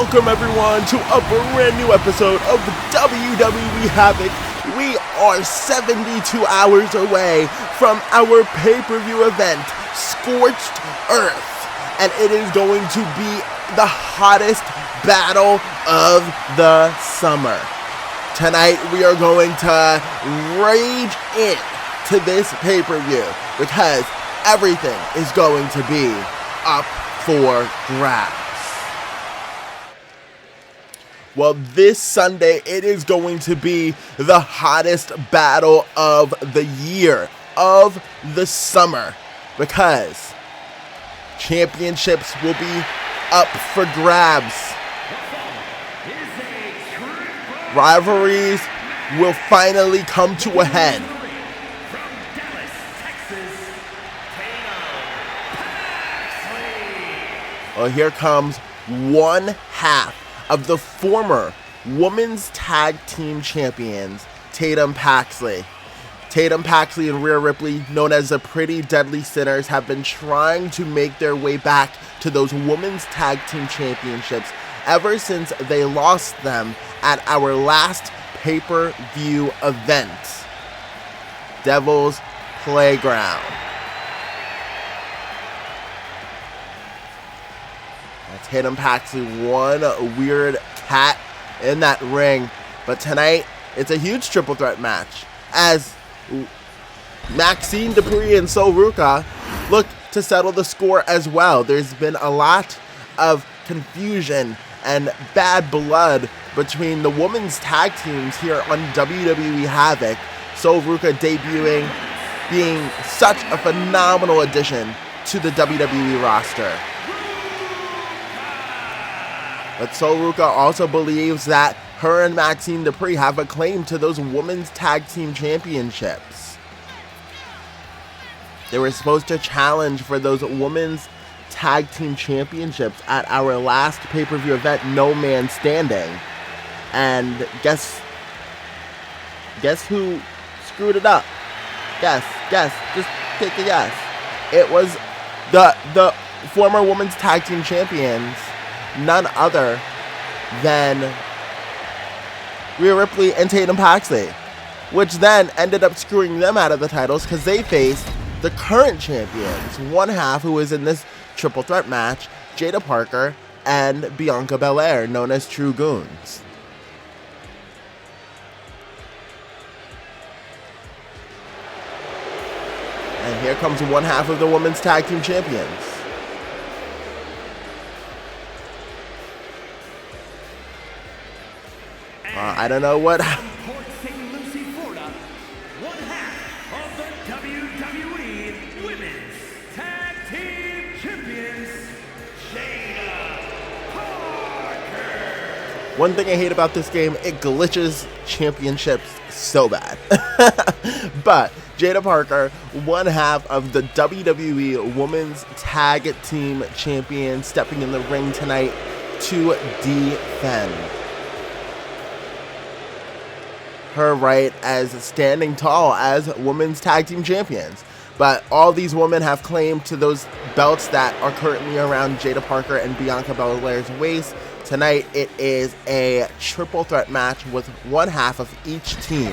Welcome everyone to a brand new episode of WWE HAVOK. We are 72 hours away from our pay-per-view event, Scorched Earth, and it is going to be the hottest battle of the summer. Tonight we are going to rage in to this pay-per-view because everything is going to be up for grabs. Well, this Sunday, it is going to be the hottest battle of the year, of the summer, because championships will be up for grabs. Rivalries will finally come to a head. Well, here comes one half of the former Women's Tag Team Champions, Tatum Paxley. Tatum Paxley and Rhea Ripley, known as the Pretty Deadly Sinners, have been trying to make their way back to those Women's Tag Team Championships ever since they lost them at our last pay-per-view event, Devil's Playground. Tatum Paxley, one weird cat in that ring. But tonight, it's a huge triple threat match as Maxine Dupree and Sol Ruca look to settle the score as well. There's been a lot of confusion and bad blood between the women's tag teams here on WWE HAVOK. Sol Ruca debuting, being such a phenomenal addition to the WWE roster. But Sol Ruca also believes that her and Maxine Dupree have a claim to those women's tag team championships. They were supposed to challenge for those women's tag team championships at our last pay-per-view event, No Man Standing. And guess who screwed it up? Guess, just take a guess. It was the former women's tag team champions, none other than Rhea Ripley and Tatum Paxley, which then ended up screwing them out of the titles because they faced the current champions, one half who was in this triple threat match, Jada Parker and Bianca Belair, known as True Goons. And here comes one half of the women's tag team champions. I don't know what. Port St. Lucie, Florida, one half of the WWE Women's Tag Team Champions, Jada Parker. One thing I hate about this game, it glitches championships so bad. But Jada Parker, one half of the WWE Women's Tag Team Champions, stepping in the ring tonight to defend her right as standing tall as women's tag team champions. But all these women have claim to those belts that are currently around Jada Parker and Bianca Belair's waist. Tonight it is a triple threat match with one half of each team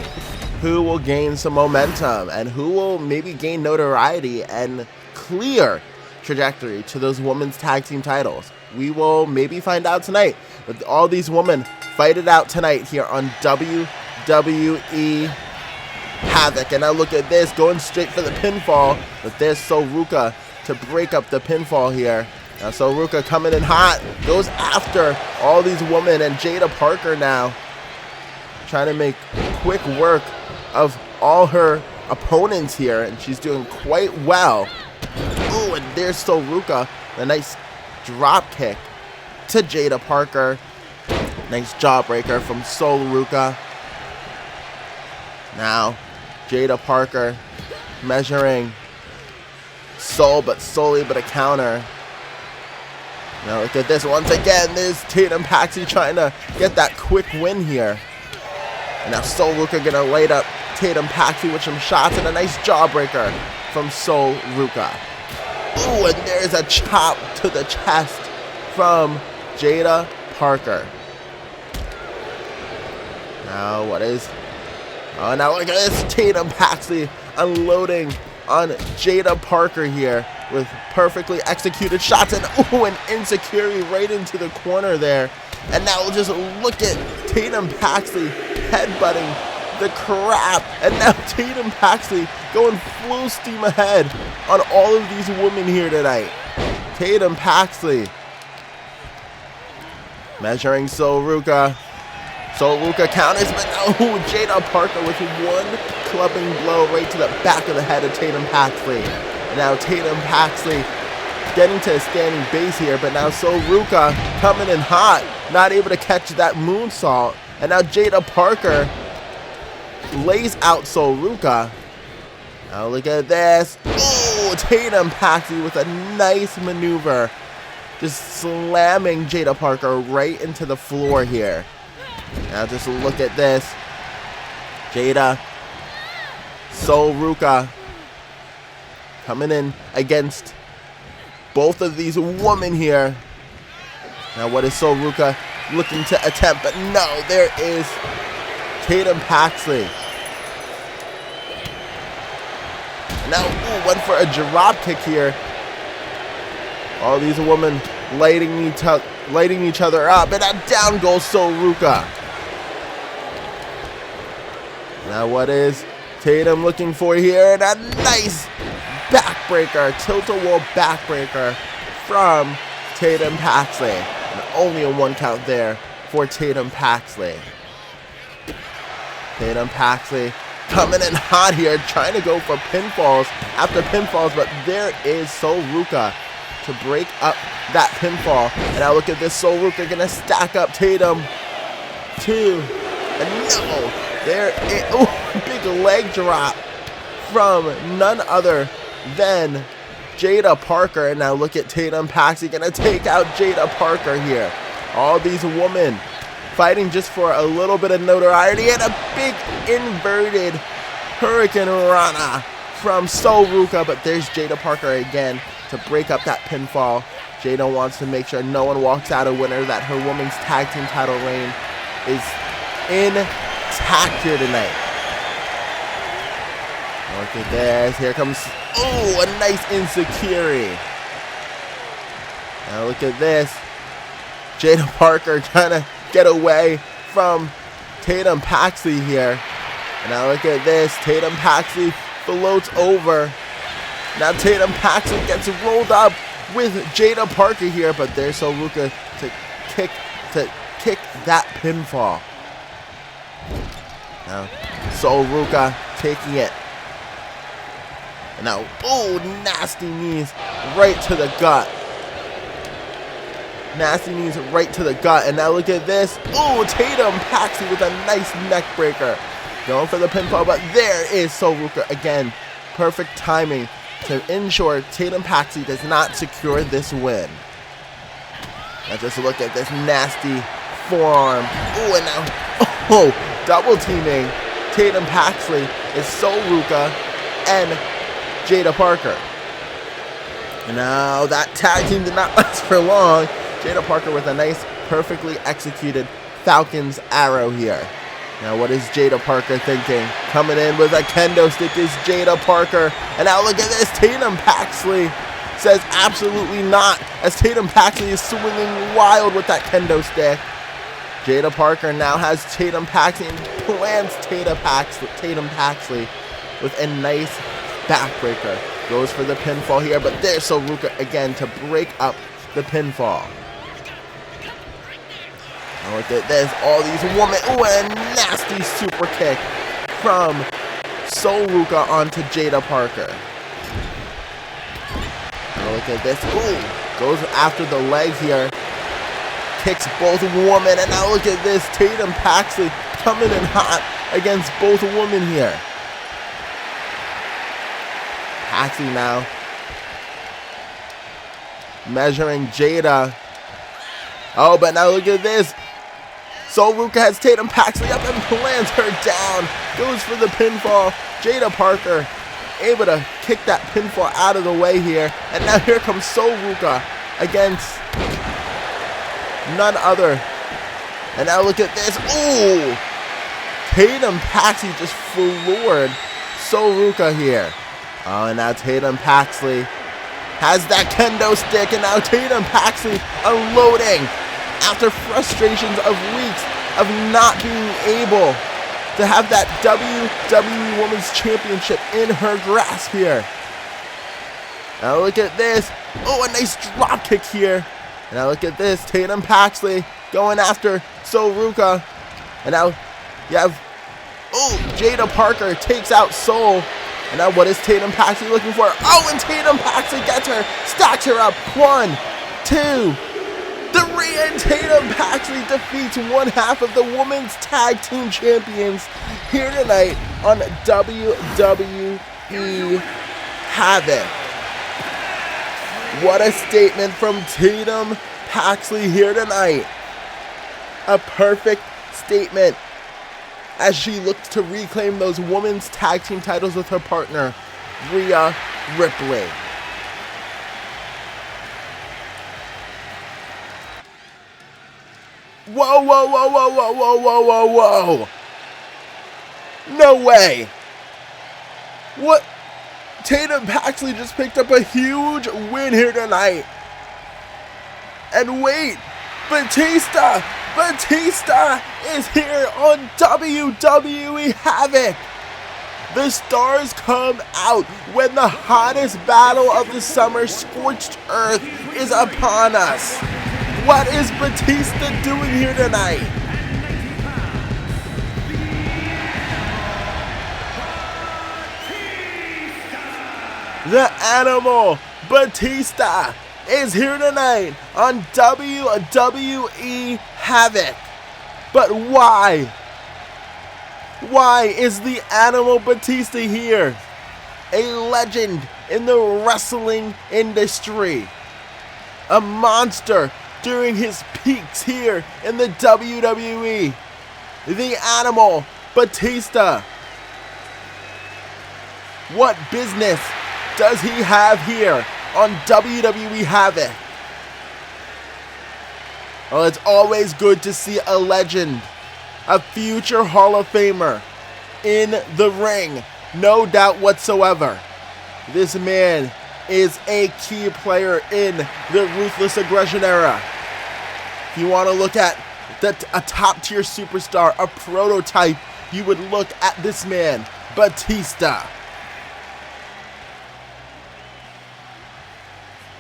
who will gain some momentum and who will maybe gain notoriety and clear trajectory to those women's tag team titles. We will maybe find out tonight. But all these women fight it out tonight here on WWE HAVOK. And now look at this, going straight for the pinfall, but there's Sol Ruca to break up the pinfall here. Now Sol Ruca coming in hot, goes after all these women, and Jada Parker now trying to make quick work of all her opponents here, and she's doing quite well. Ooh, and there's Sol Ruca, a nice drop kick to Jada Parker. Nice jawbreaker from Sol Ruca. Now, Jada Parker measuring Sol, but solely but a counter. Now look at this once again. There's Tatum Paxley trying to get that quick win here. And now Sol Ruca gonna light up Tatum Paxley with some shots and a nice jawbreaker from Sol Ruca. Ooh, and there's a chop to the chest from Jada Parker. Now what is... Oh, now look at this. Tatum Paxley unloading on Jada Parker here with perfectly executed shots. And ooh, an insecurity right into the corner there. And now just look at Tatum Paxley headbutting the crap. And now Tatum Paxley going full steam ahead on all of these women here tonight. Tatum Paxley measuring Soruka. Soruka counters, but no, Jada Parker with one clubbing blow right to the back of the head of Tatum Paxley. Now Tatum Paxley getting to a standing base here, but now Soruka coming in hot, not able to catch that moonsault. And now Jada Parker lays out Soruka. Now look at this. Oh, Tatum Paxley with a nice maneuver. Just slamming Jada Parker right into the floor here. Now just look at this. Jada, Soruka coming in against both of these women here. Now what is Soruka looking to attempt? But no, there is Tatum Paxley. Now, ooh, went for a drop kick here. All these women lighting each other up, and now down goes Soruka. Now what is Tatum looking for here? And a nice backbreaker, tilt-a-wall backbreaker from Tatum Paxley. And only a 1 count there for Tatum Paxley. Tatum Paxley coming in hot here, trying to go for pinfalls after pinfalls, but there is Soruka to break up that pinfall. And now look at this, Soruka gonna stack up Tatum. 2, and no, there is, oh, big leg drop from none other than Jada Parker. And now look at Tatum Paxley gonna take out Jada Parker here. All these women fighting just for a little bit of notoriety, and a big inverted Hurricane Rana from Soruka, but there's Jada Parker again to break up that pinfall. Jada wants to make sure no one walks out a winner, that her women's tag team title reign is intact here tonight. Look at this, here comes, oh, a nice insecurity. Now look at this, Jada Parker trying to get away from Tatum Paxley here. And now look at this, Tatum Paxley floats over. Now Tatum Paxley gets rolled up with Jada Parker here, but there's Soruka to kick that pinfall. Now Soruka taking it. And now, oh, nasty knees right to the gut. Nasty knees right to the gut. And now look at this. Oh, Tatum Paxley with a nice neck breaker. Going for the pinfall, but there is Soruka again. Perfect timing to ensure Tatum Paxley does not secure this win. Now just look at this nasty forearm. Oh, and now, oh, double teaming Tatum Paxley is Soruka and Jada Parker. And now that tag team did not last for long. Jada Parker with a nice, perfectly executed Falcon's arrow here. Now what is Jada Parker thinking? Coming in with a kendo stick is Jada Parker. And now look at this, Tatum Paxley says absolutely not, as Tatum Paxley is swinging wild with that kendo stick. Jada Parker now has Tatum Paxley and plants Tatum Paxley with a nice backbreaker. Goes for the pinfall here, but there's Soruka again to break up the pinfall. Now look at this, all these women. Ooh, and a nasty super kick from Soruka onto Jada Parker. Now look at this. Ooh, goes after the leg here. Kicks both women, and now look at this, Tatum Paxley coming in hot against both women here. Paxley now measuring Jada. Oh, but now look at this. Soruka has Tatum Paxley up and plants her down. Goes for the pinfall. Jada Parker able to kick that pinfall out of the way here. And now here comes Soruka against none other And now look at this. Ooh! Tatum Paxley just floored Sol Ruca here. Oh, and now Tatum Paxley has that kendo stick, and now Tatum Paxley unloading after frustrations of weeks of not being able to have that WWE Women's Championship in her grasp here. Now look at this. Oh, a nice drop kick here. And now look at this. Tatum Paxley going after Sol Ruca. And now you have, oh, Jada Parker takes out Sol. And now what is Tatum Paxley looking for? Oh, and Tatum Paxley gets her, stacks her up. 1, 2, 3, and Tatum Paxley defeats one half of the Women's Tag Team Champions here tonight on WWE HAVOK. What a statement from Tatum Paxley here tonight. A perfect statement as she looks to reclaim those women's tag team titles with her partner, Rhea Ripley. Whoa, whoa, whoa, whoa, whoa, whoa, whoa, whoa, whoa. No way. What? Tatum Paxley just picked up a huge win here tonight. And wait, Batista is here on WWE HAVOK. The stars come out when the hottest battle of the summer, Scorched Earth, is upon us. What is Batista doing here tonight? The Animal Batista is here tonight on WWE HAVOK. But why? Why is the Animal Batista here? A legend in the wrestling industry. A monster during his peaks here in the WWE. The Animal Batista. What business does he have here on WWE HAVOK? Well, it's always good to see a legend, a future Hall of Famer, in the ring. No doubt whatsoever. This man is a key player in the Ruthless Aggression era. If you want to look at a top-tier superstar, a prototype, you would look at this man, Batista.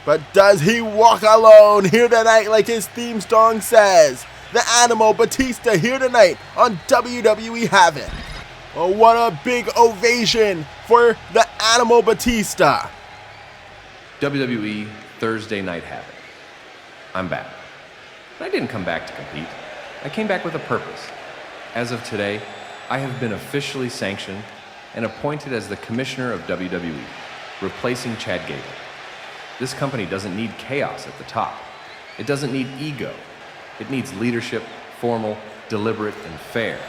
But does he walk alone here tonight like his theme song says? The Animal Batista here tonight on WWE HAVOK. Well, what a big ovation for the Animal Batista. WWE Thursday Night HAVOK. I'm back. But I didn't come back to compete. I came back with a purpose. As of today, I have been officially sanctioned and appointed as the commissioner of WWE, replacing Chad Gable. This company doesn't need chaos at the top. It doesn't need ego. It needs leadership, formal, deliberate, and fair.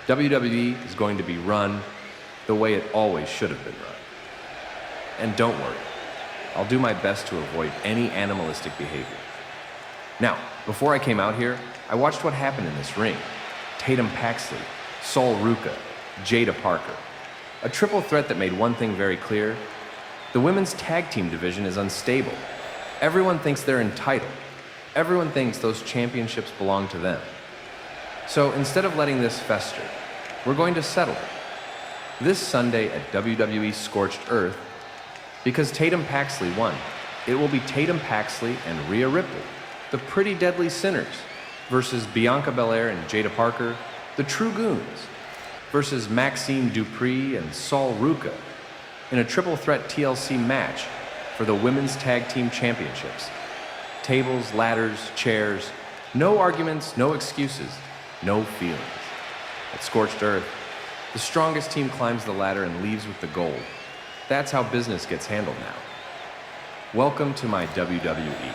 WWE is going to be run the way it always should have been run. And don't worry, I'll do my best to avoid any animalistic behavior. Now, before I came out here, I watched what happened in this ring. Tatum Paxley, Sol Ruca, Jada Parker. A triple threat that made one thing very clear. The women's tag team division is unstable. Everyone thinks they're entitled. Everyone thinks those championships belong to them. So instead of letting this fester, we're going to settle it. This Sunday at WWE Scorched Earth, because Tatum Paxley won, it will be Tatum Paxley and Rhea Ripley, the Pretty Deadly Sinners, versus Bianca Belair and Jada Parker, the True Goons, versus Maxine Dupree and Sol Ruca, in a triple threat TLC match for the Women's Tag Team Championships. Tables, ladders, chairs, no arguments, no excuses, no feelings. At Scorched Earth, the strongest team climbs the ladder and leaves with the gold. That's how business gets handled now. Welcome to my WWE.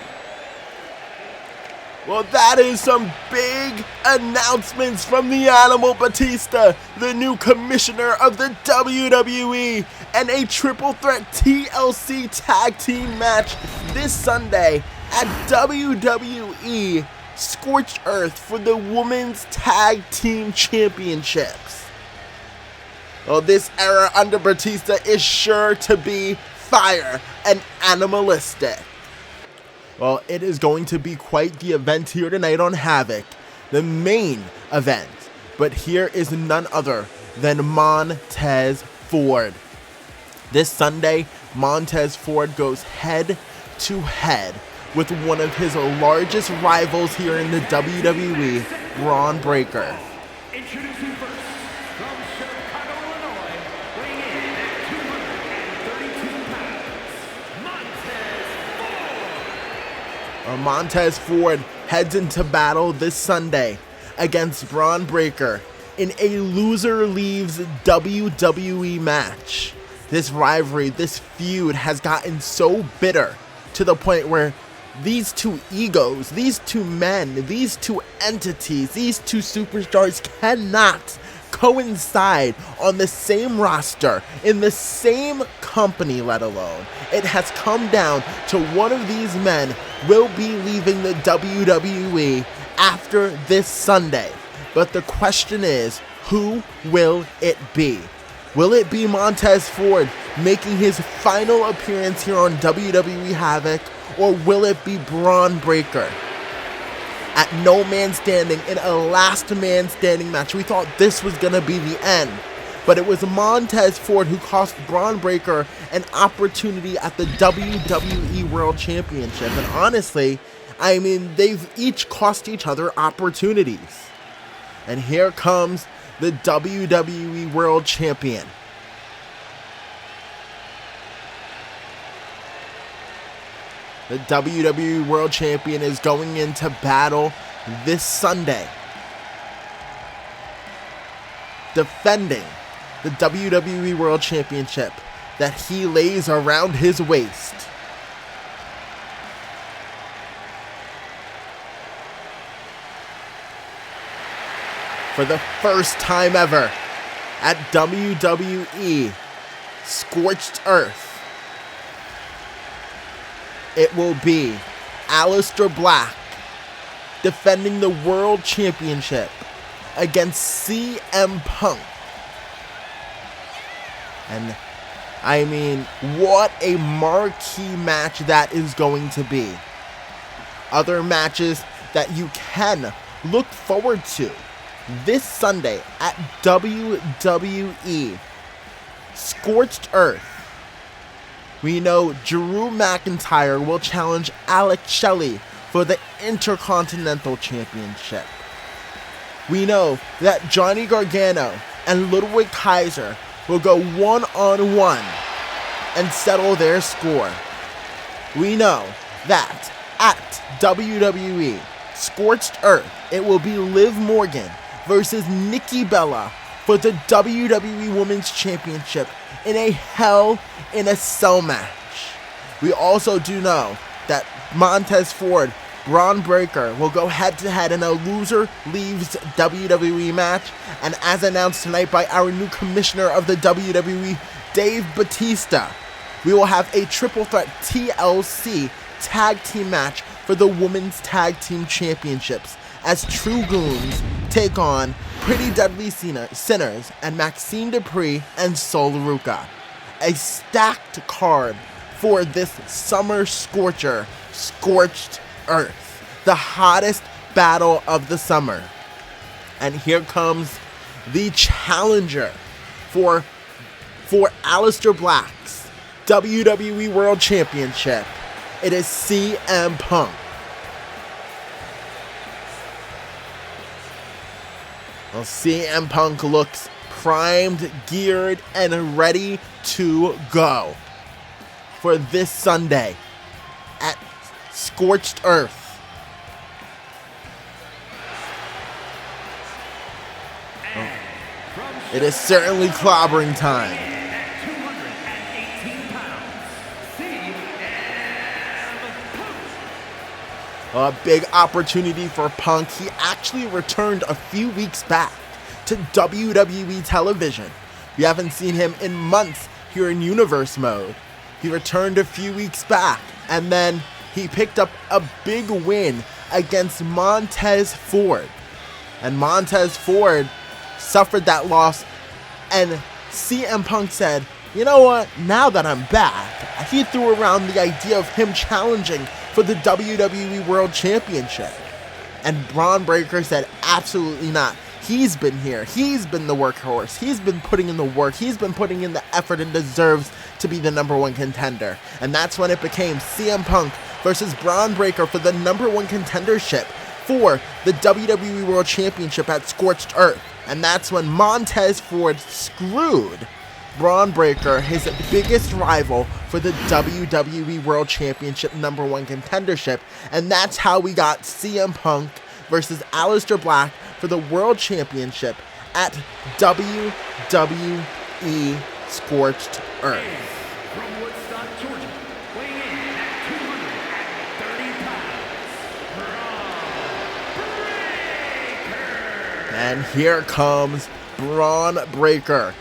Well, that is some big announcements from the Animal Batista, the new commissioner of the WWE, and a triple threat TLC tag team match this Sunday at WWE scorched earth for the Women's Tag Team Championships. Well, this era under Batista is sure to be fire and animalistic. Well, it is going to be quite the event here tonight on HAVOK, the main event. But here is none other than Montez Ford. This Sunday, Montez Ford goes head to head with one of his largest rivals here in the WWE, Braun Breaker. Introducing first, from Chicago, Illinois, weighing in at 232 pounds, Montez Ford. Montez Ford heads into battle this Sunday against Braun Breaker in a loser leaves WWE match. This rivalry, this feud has gotten so bitter to the point where these two egos, these two men, these two entities, these two superstars cannot coincide on the same roster, in the same company, let alone. It has come down to one of these men will be leaving the WWE after this Sunday. But the question is, who will it be? Will it be Montez Ford making his final appearance here on WWE HAVOK, or will it be Braun Breaker? At No Man Standing, in a last man standing match, we thought this was going to be the end. But it was Montez Ford who cost Braun Breaker an opportunity at the WWE World Championship. And honestly, I mean, they've each cost each other opportunities. And here comes the WWE World Champion. The WWE World Champion is going into battle this Sunday, defending the WWE World Championship that he lays around his waist. For the first time ever at WWE Scorched Earth, it will be Aleister Black defending the World Championship against CM Punk. And I mean, what a marquee match that is going to be. Other matches that you can look forward to this Sunday at WWE Scorched Earth. We know Drew McIntyre will challenge Alex Shelley for the Intercontinental Championship. We know that Johnny Gargano and Ludwig Kaiser will go one-on-one and settle their score. We know that at WWE Scorched Earth, it will be Liv Morgan versus Nikki Bella for the WWE Women's Championship in a Hell in a Cell match. We also do know that Montez Ford, Braun Breaker will go head-to-head in a loser leaves WWE match, and as announced tonight by our new commissioner of the WWE, Dave Batista, we will have a triple threat TLC tag team match for the Women's Tag Team Championships as True Goons take on Pretty Deadly Sinners and Maxine Dupree and Sol Ruca. A stacked card for this summer scorcher, Scorched Earth, the hottest battle of the summer. And here comes the challenger for Aleister Black's WWE World Championship. It is CM Punk. Well, CM Punk looks primed, geared, and ready to go for this Sunday at Scorched Earth. It is certainly clobbering time. At 218 pounds, CM Punk. A big opportunity for Punk. He actually returned a few weeks back to WWE television. We haven't seen him in months here in Universe mode. He returned a few weeks back, and then he picked up a big win against Montez Ford. And Montez Ford suffered that loss, and CM Punk said, you know what, now that I'm back, he threw around the idea of him challenging for the WWE World Championship. And Braun Breaker said, absolutely not. He's been here. He's been the workhorse. He's been putting in the work. He's been putting in the effort and deserves to be the #1 contender. And that's when it became CM Punk versus Braun Breaker for the #1 contendership for the WWE World Championship at Scorched Earth. And that's when Montez Ford screwed Braun Breaker, his biggest rival for the WWE World Championship #1 contendership. And that's how we got CM Punk versus Aleister Black for the World Championship at WWE Scorched Earth. From Woodstock, Georgia, weighing in at 230 pounds, Braun Breaker. And here comes Braun Breaker,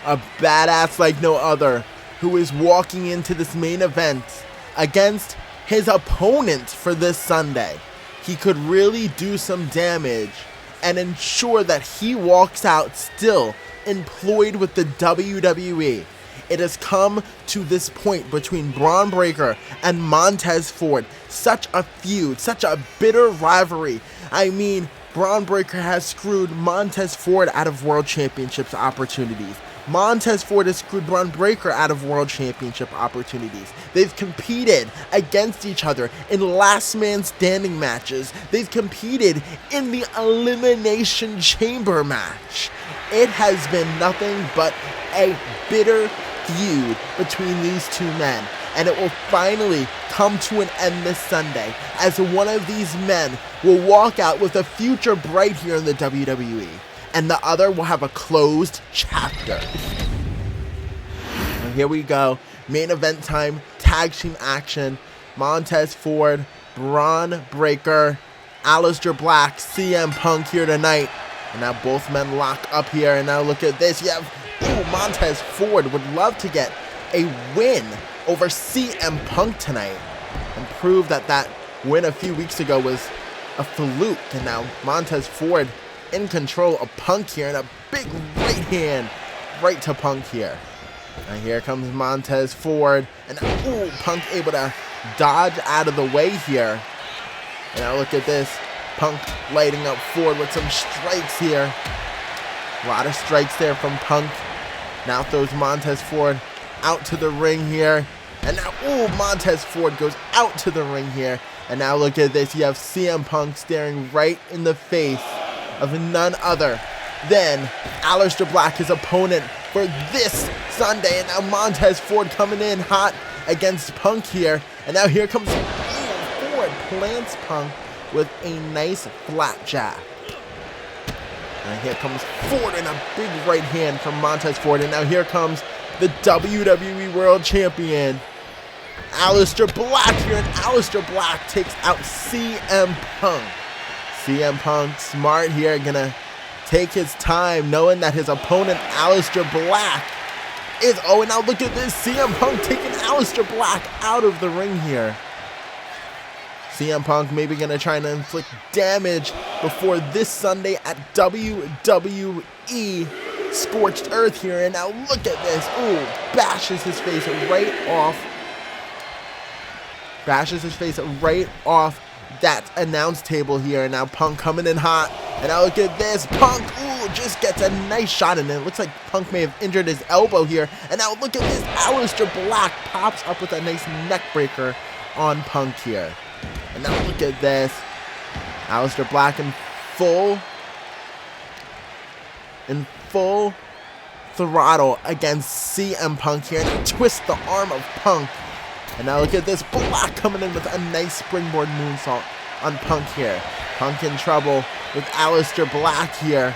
a badass like no other, who is walking into this main event against his opponent for this Sunday. He could really do some damage and ensure that he walks out still employed with the WWE. It has come to this point between Braun Breaker and Montez Ford. Such a feud, such a bitter rivalry. I mean, Braun Breaker has screwed Montez Ford out of World Championships opportunities. Montez Ford has screwed Braun Breaker out of World Championship opportunities. They've competed against each other in last man standing matches. They've competed in the Elimination Chamber match. It has been nothing but a bitter feud between these two men. And it will finally come to an end this Sunday, as one of these men will walk out with a future bright here in the WWE, and the other will have a closed chapter. And here we go, main event time, tag team action. Montez Ford, Braun Breaker, Aleister Black, CM Punk here tonight. And now both men lock up here, and now look at this. You have Montez Ford would love to get a win over CM Punk tonight and prove that that win a few weeks ago was a fluke. And now Montez Ford in control of Punk here, and a big right hand right to Punk here. And here comes Montez Ford, and Punk able to dodge out of the way here. And now look at this, Punk lighting up Ford with some strikes here. A lot of strikes there from Punk. Now throws Montez Ford out to the ring here. And now, Montez Ford goes out to the ring here. And now look at this. You have CM Punk staring right in the face of none other than Aleister Black, his opponent for this Sunday. And now Montez Ford coming in hot against Punk here. And now here comes Ford, plants Punk with a nice flat jab. And here comes Ford and a big right hand from Montez Ford. And now here comes the WWE World Champion, Aleister Black here. And Aleister Black takes out CM Punk. CM Punk, smart here, gonna take his time, knowing that his opponent, Aleister Black, is... Oh, and now look at this. CM Punk taking Aleister Black out of the ring here. CM Punk maybe going to try and inflict damage before this Sunday at WWE Scorched Earth here. And now look at this. Bashes his face right off. Bashes his face right off that announce table here. And now Punk coming in hot. And now look at this. Punk, just gets a nice shot in it. It looks like Punk may have injured his elbow here. And now look at this. Aleister Black pops up with a nice neck breaker on Punk here. And now look at this. Aleister Black in full throttle against CM Punk here. And twist the arm of Punk. And now look at this. Black coming in with a nice springboard moonsault on Punk here. Punk in trouble with Aleister Black here.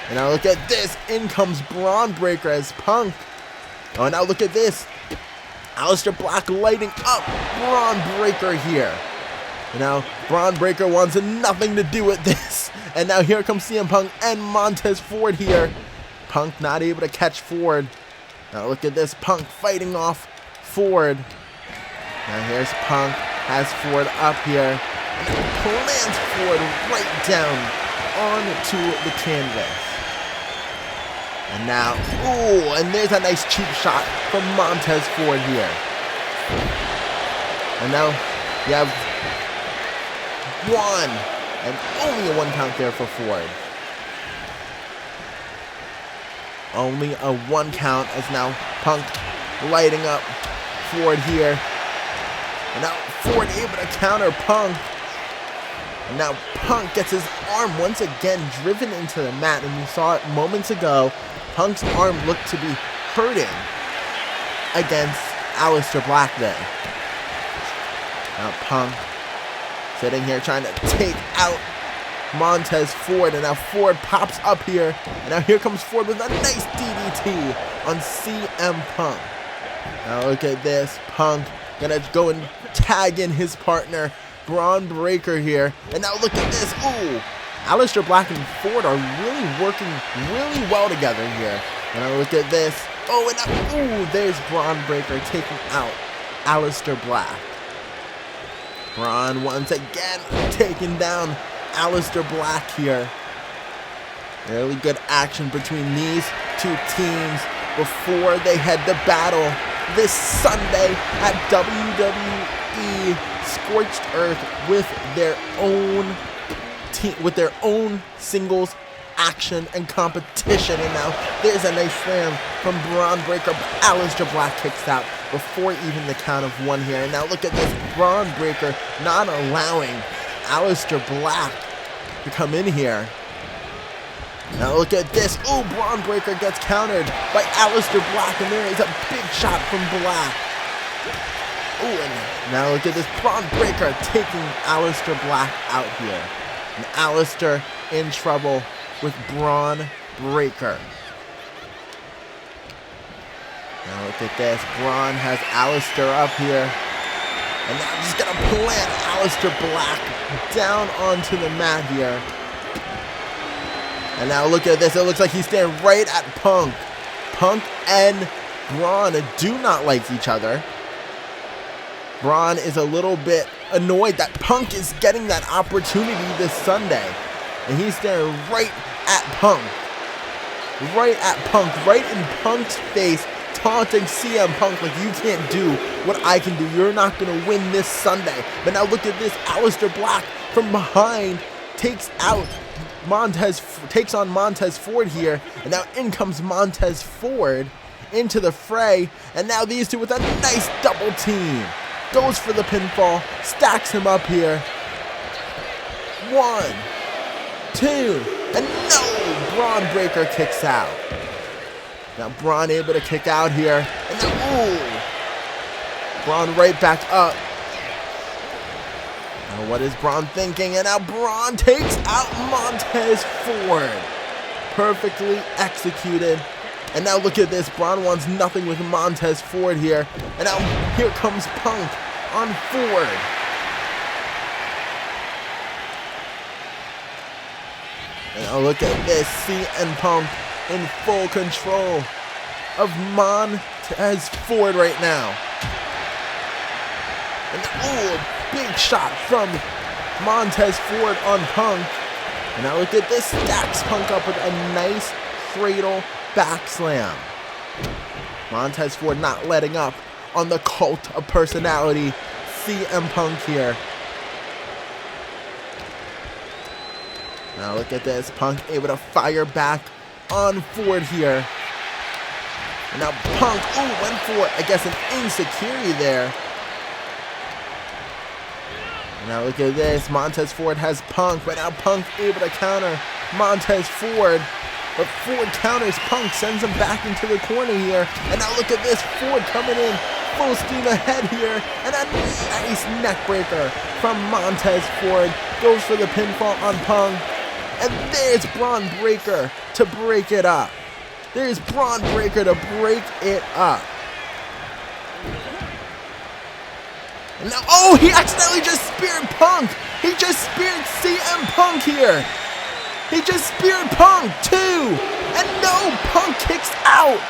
And now look at this. In comes Braun Breaker as Punk. Oh, and now look at this. Aleister Black lighting up Braun Breaker here. And now Braun Breaker wants nothing to do with this. And now here comes CM Punk and Montez Ford here. Punk not able to catch Ford. Now look at this. Punk fighting off Ford. Now here's Punk has Ford up here and plants Ford right down onto the canvas. And now, ooh, and there's a nice cheap shot from Montez Ford here. And now you have one, and only a 1 count there for Ford. Only a 1 count as now Punk lighting up Ford here. And now Ford able to counter Punk. And now Punk gets his arm once again driven into the mat. And we saw it moments ago. Punk's arm looked to be hurting against Aleister Black there. Now Punk sitting here trying to take out Montez Ford, and now Ford pops up here, and now here comes Ford with a nice DDT on CM Punk. Now look at this, Punk gonna go and tag in his partner, Braun Breaker here, and now look at this, ooh! Aleister Black and Ford are really working really well together here. And now look at this, oh, and now, ooh, there's Braun Breaker taking out Aleister Black. Braun once again taking down Aleister Black here. Really good action between these two teams before they head to battle this Sunday at WWE Scorched Earth with their own team, with their own singles action and competition. And now there's a nice slam from Braun Breaker, but Aleister Black kicks out before even the count of 1 here. And now look at this, Braun Breaker not allowing Aleister Black to come in here. Now look at this. Ooh, Braun Breaker gets countered by Aleister Black, and there is a big shot from Black. Ooh, and now look at this. Braun Breaker taking Aleister Black out here. And Aleister in trouble with Braun Breaker. Now look at this. Braun has Aleister up here. And now just gonna plant Aleister Black down onto the mat here. And now look at this. It looks like he's standing right at Punk. Punk and Braun do not like each other. Braun is a little bit annoyed that Punk is getting that opportunity this Sunday. And he's staring right at Punk. Right at Punk. Right in Punk's face. Taunting CM Punk like, you can't do what I can do. You're not going to win this Sunday. But now look at this. Aleister Black from behind takes on Montez Ford here. And now in comes Montez Ford into the fray. And now these two with a nice double team. Goes for the pinfall. Stacks him up here. 1, 2, and no! Braun Breaker kicks out. Now Braun able to kick out here. And now, ooh! Braun right back up. Now what is Braun thinking? And now Braun takes out Montez Ford. Perfectly executed. And now look at this. Braun wants nothing with Montez Ford here. And now here comes Punk on Ford. And now look at this. CM Punk in full control of Montez Ford right now. And ooh, big shot from Montez Ford on Punk. And now look at this. Stacks Punk up with a nice cradle back slam. Montez Ford not letting up on the cult of personality CM Punk here. Now look at this. Punk able to fire back on Ford here. And now Punk, ooh, went for, I guess, an insecurity there. And now look at this. Montez Ford has Punk, but now Punk able to counter Montez Ford. But Ford counters Punk, sends him back into the corner here. And now look at this. Ford coming in full steam ahead here. And a nice neck breaker from Montez Ford. Goes for the pinfall on Punk. And there's Braun Breaker to break it up. There's Braun Breaker to break it up. And now, oh, he accidentally just speared Punk. He just speared CM Punk here. He just speared Punk too. And no, Punk kicks out.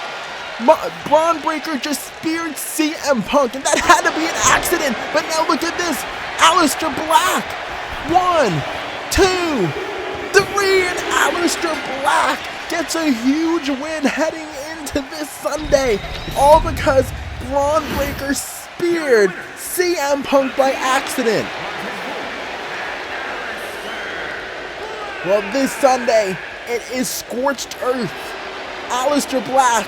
Braun Breaker just speared CM Punk, and that had to be an accident. But now look at this. Aleister Black. 1, 2, 3, and Aleister Black gets a huge win heading into this Sunday. All because Braun Breaker speared CM Punk by accident. Well, this Sunday, it is Scorched Earth. Aleister Black,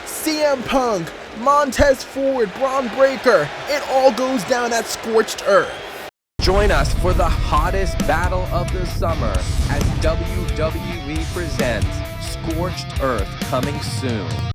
CM Punk, Montez Ford, Braun Breaker. It all goes down at Scorched Earth. Join us for the hottest battle of the summer as WWE presents Scorched Earth, coming soon.